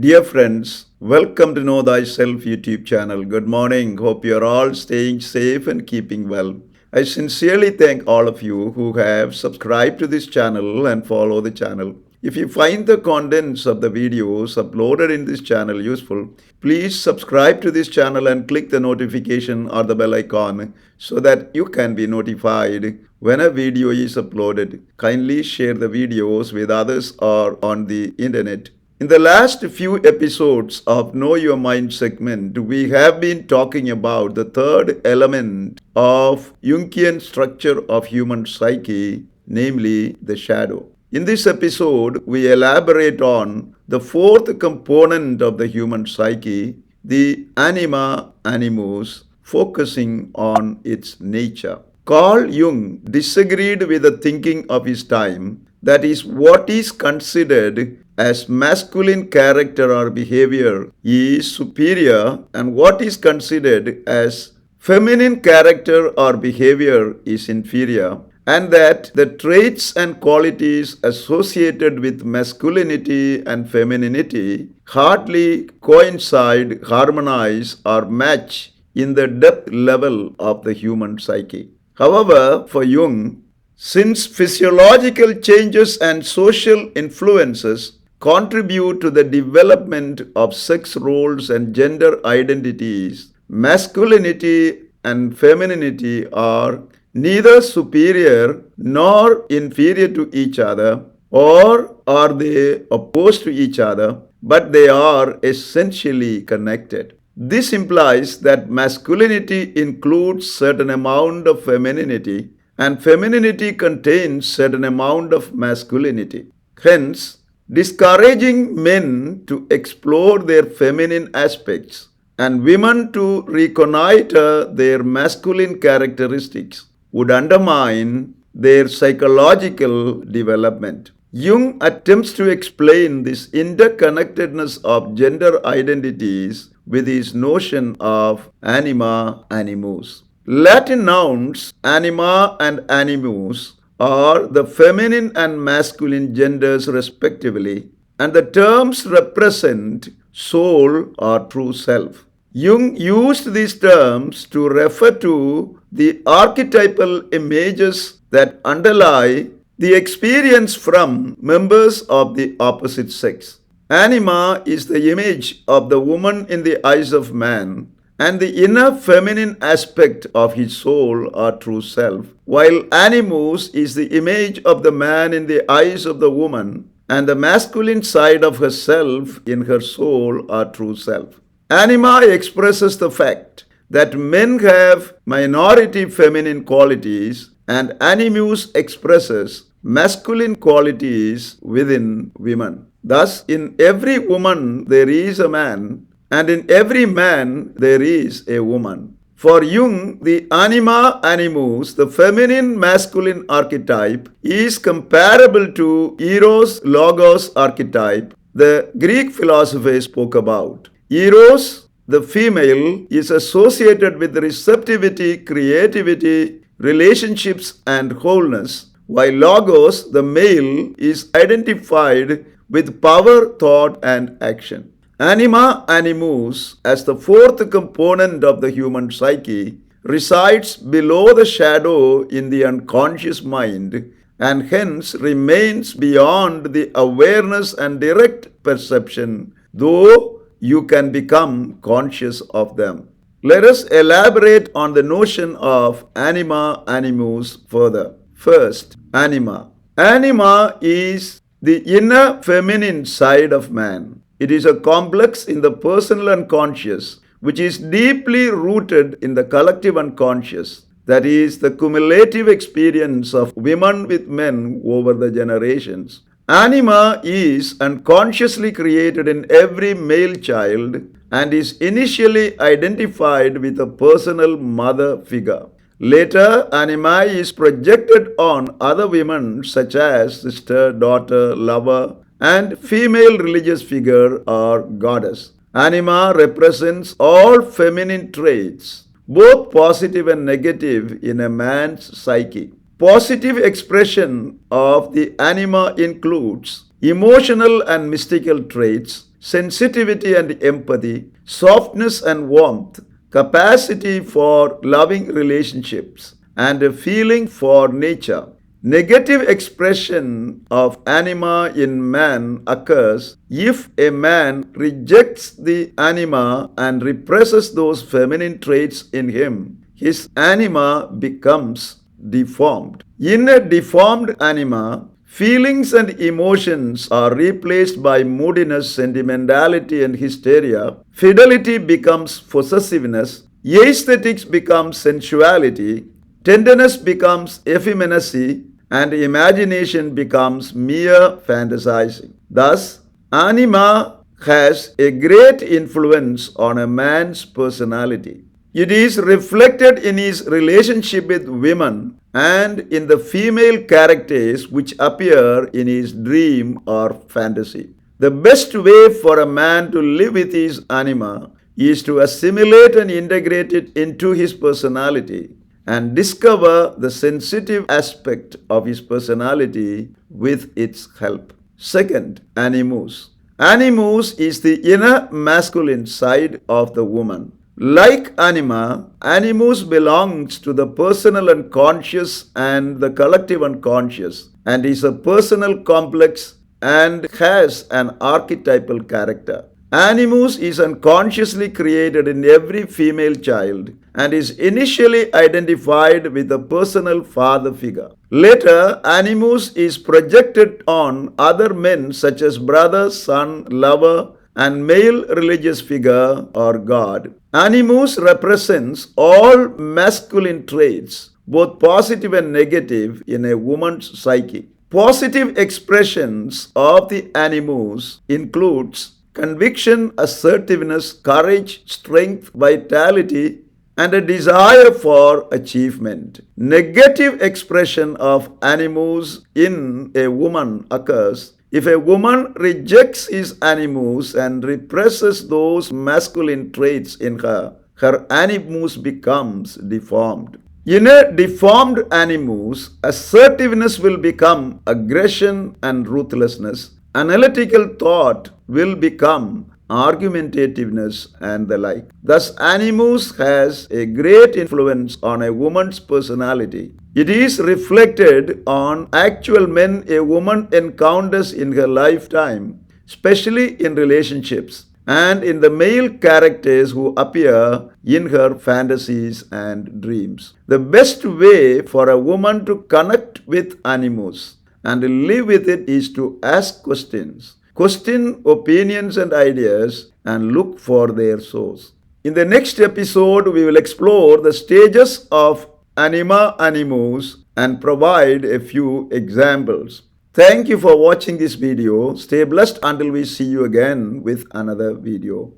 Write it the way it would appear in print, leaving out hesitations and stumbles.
Dear friends, welcome to Know Thyself YouTube channel. Good morning. Hope you're all staying safe and keeping well. I sincerely thank all of you who have subscribed to this channel and follow the channel. If you find the contents of the videos uploaded in this channel useful, please subscribe to this channel and click the notification or the bell icon so that you can be notified when a video is uploaded. Kindly share the videos with others or on the internet. In the last few episodes of Know Your Mind segment, we have been talking about the third element of Jungian structure of human psyche, namely the shadow. In this episode, we elaborate on the fourth component of the human psyche, the anima animus, focusing on its nature. Carl Jung disagreed with the thinking of his time, that is, what is considered as masculine character or behavior is superior and what is considered as feminine character or behavior is inferior, and that the traits and qualities associated with masculinity and femininity hardly coincide, harmonize, or match in the depth level of the human psyche. However, for Jung, since physiological changes and social influences contribute to the development of sex roles and gender identities, masculinity and femininity are neither superior nor inferior to each other, or are they opposed to each other, but they are essentially connected. This implies that masculinity includes certain amount of femininity and femininity contains certain amount of masculinity. Hence, discouraging men to explore their feminine aspects and women to reconnoiter their masculine characteristics would undermine their psychological development. Jung attempts to explain this interconnectedness of gender identities with his notion of anima animus. Latin nouns anima and animus are the feminine and masculine genders respectively, and the terms represent soul or true self. Jung used these terms to refer to the archetypal images that underlie the experience from members of the opposite sex. Anima is the image of the woman in the eyes of man, and the inner feminine aspect of his soul or true self, while animus is the image of the man in the eyes of the woman, and the masculine side of herself in her soul or true self. Anima expresses the fact that men have minority feminine qualities, and animus expresses masculine qualities within women. Thus, in every woman there is a man, and in every man there is a woman. For Jung, the anima animus, the feminine masculine archetype, is comparable to Eros Logos archetype the Greek philosophers spoke about. Eros, the female, is associated with receptivity, creativity, relationships, and wholeness, while Logos, the male, is identified with power, thought, and action. Anima animus, as the fourth component of the human psyche, resides below the shadow in the unconscious mind and hence remains beyond the awareness and direct perception, though you can become conscious of them. Let us elaborate on the notion of anima animus further. First, anima. Anima is the inner feminine side of man. It is a complex in the personal unconscious, which is deeply rooted in the collective unconscious, that is, the cumulative experience of women with men over the generations. Anima is unconsciously created in every male child and is initially identified with a personal mother figure. Later, anima is projected on other women such as sister, daughter, lover, and female religious figure or goddess. Anima represents all feminine traits, both positive and negative, in a man's psyche. Positive expression of the anima includes emotional and mystical traits, sensitivity and empathy, softness and warmth, capacity for loving relationships, and a feeling for nature. Negative expression of anima in man occurs if a man rejects the anima and represses those feminine traits in him. His anima becomes deformed. In a deformed anima, feelings and emotions are replaced by moodiness, sentimentality, and hysteria. Fidelity becomes possessiveness. Aesthetics becomes sensuality. Tenderness becomes effeminacy, and imagination becomes mere fantasizing. Thus, anima has a great influence on a man's personality. It is reflected in his relationship with women and in the female characters which appear in his dream or fantasy. The best way for a man to live with his anima is to assimilate and integrate it into his personality and discover the sensitive aspect of his personality with its help. Second, animus. Animus is the inner masculine side of the woman. Like anima, animus belongs to the personal unconscious and the collective unconscious and is a personal complex and has an archetypal character. Animus is unconsciously created in every female child and is initially identified with a personal father figure. Later, animus is projected on other men such as brother, son, lover, and male religious figure or God. Animus represents all masculine traits, both positive and negative, in a woman's psyche. Positive expressions of the animus includes conviction, assertiveness, courage, strength, vitality, and a desire for achievement. Negative expression of animus in a woman occurs if a woman rejects his animus and represses those masculine traits in her. Her animus becomes deformed. In a deformed animus, assertiveness will become aggression and ruthlessness. Analytical thought will become argumentativeness and the like. Thus, animus has a great influence on a woman's personality. It is reflected on actual men a woman encounters in her lifetime, especially in relationships, and in the male characters who appear in her fantasies and dreams. The best way for a woman to connect with animus and live with it is to ask questions. Question opinions and ideas and look for their source. In the next episode, we will explore the stages of anima animus and provide a few examples. Thank you for watching this video. Stay blessed until we see you again with another video.